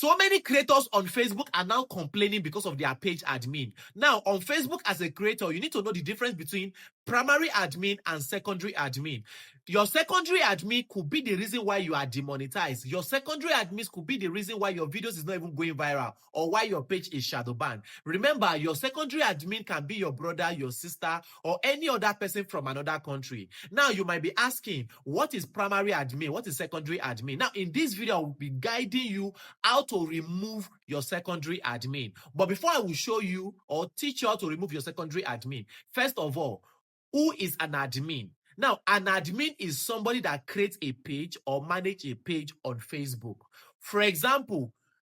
So many creators on Facebook are now complaining because of their page admin. Now, on Facebook as a creator, you need to know the difference between primary admin and secondary admin. Your secondary admin could be the reason why you are demonetized. Your secondary admins could be the reason why your videos is not even going viral or why your page is shadow banned. Remember, your secondary admin can be your brother, your sister, or any other person from another country. Now, you might be asking, what is primary admin? What is secondary admin? Now, in this video, I will be guiding you how to remove your secondary admin. But before I will show you or teach you how to remove your secondary admin, first of all, who is an admin? Now, an admin is somebody that creates a page or manage a page on Facebook. For example,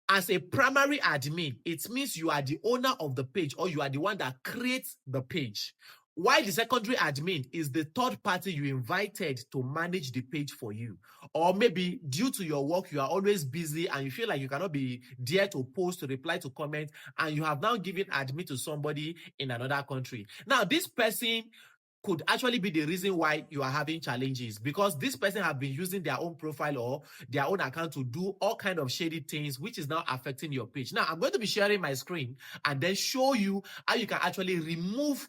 as a primary admin, it means you are the owner of the page or you are the one that creates the page. While the secondary admin is the third party you invited to manage the page for you. Or maybe due to your work, you are always busy and you feel like you cannot be there to post, to reply to comments, and you have now given admin to somebody in another country. Now, this person could actually be the reason why you are having challenges, because this person have been using their own profile or their own account to do all kind of shady things, which is now affecting your page. Now, I'm going to be sharing my screen and then show you how you can actually remove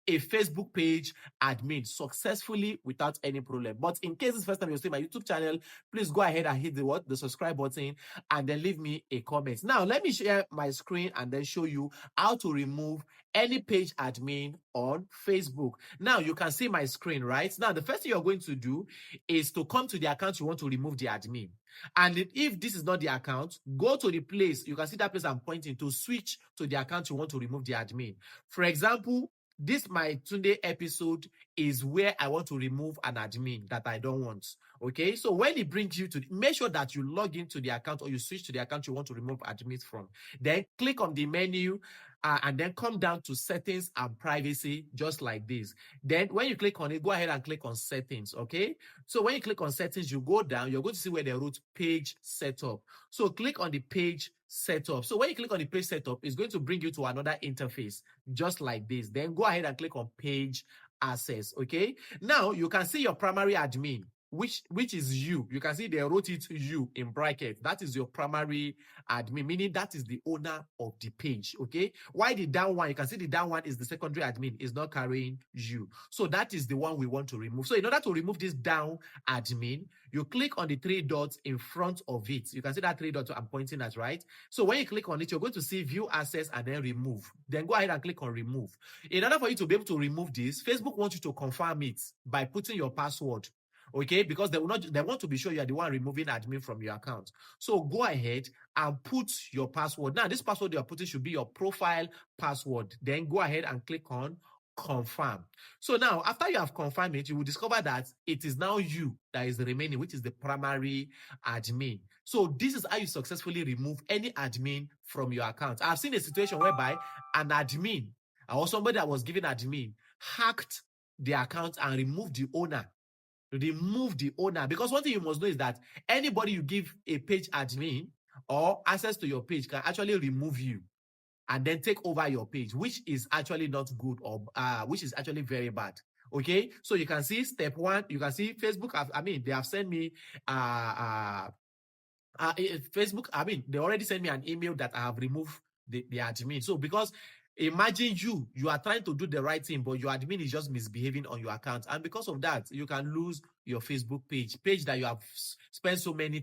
a Facebook page admin successfully without any problem. But in case it's first time you're seeing my YouTube channel, please go ahead and hit the subscribe button and then leave me a comment. Now, let me share my screen and then show you how to remove any page admin on Facebook. Now, you can see my screen, right? Now, the first thing you're going to do is to come to the account you want to remove the admin. And if this is not the account, go to the place. You can see that place I'm pointing to, switch to the account you want to remove the admin. For example, this my Tunde episode is where I want to remove an admin that I don't want. Okay, so when it brings you to, make sure that you log into the account or you switch to the account you want to remove admins from. Then click on the menu and then come down to settings and privacy, just like this. Then when you click on it, go ahead and click on settings. Okay, so when you click on settings, you go down, you're going to see where they wrote page setup. So click on the page setup. So when you click on the page setup, it's going to bring you to another interface, just like this. Then go ahead and click on page access. Okay, now you can see your primary admin, which is you. You can see they wrote it you in bracket. That is your primary admin, meaning that is the owner of the page. Okay, why the down one? You can see the down one is the secondary admin, is not carrying you. So that is the one we want to remove. So in order to remove this down admin, you click on the three dots in front of it. You can see that three dots I'm pointing at, right? So when you click on it, you're going to see view access and then remove. Then go ahead and click on remove. In order for you to be able to remove this, Facebook wants you to confirm it by putting your password. Okay, because they want to be sure you are the one removing admin from your account. So go ahead and put your password. Now, this password you are putting should be your profile password. Then go ahead and click on confirm. So now, after you have confirmed it, you will discover that it is now you that is remaining, which is the primary admin. So this is how you successfully remove any admin from your account. I've seen a situation whereby an admin or somebody that was given admin hacked the account and removed the owner. Remove the owner, because one thing you must know is that anybody you give a page admin or access to your page can actually remove you and then take over your page, which is actually not good, or which is actually very bad. Okay, so you can see step one. You can see Facebook. They have sent me Facebook. They already sent me an email that I have removed the admin. So because imagine you are trying to do the right thing, but your admin is just misbehaving on your account, and because of that, you can lose your Facebook page that you have spent so many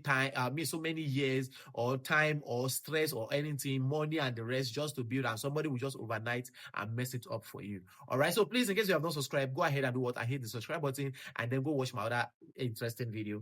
so many years or time or stress or anything, money and the rest just to build, and somebody will just overnight and mess it up for you. All right. So please, in case you have not subscribed, go ahead and do what I hit the subscribe button and then go watch my other interesting video.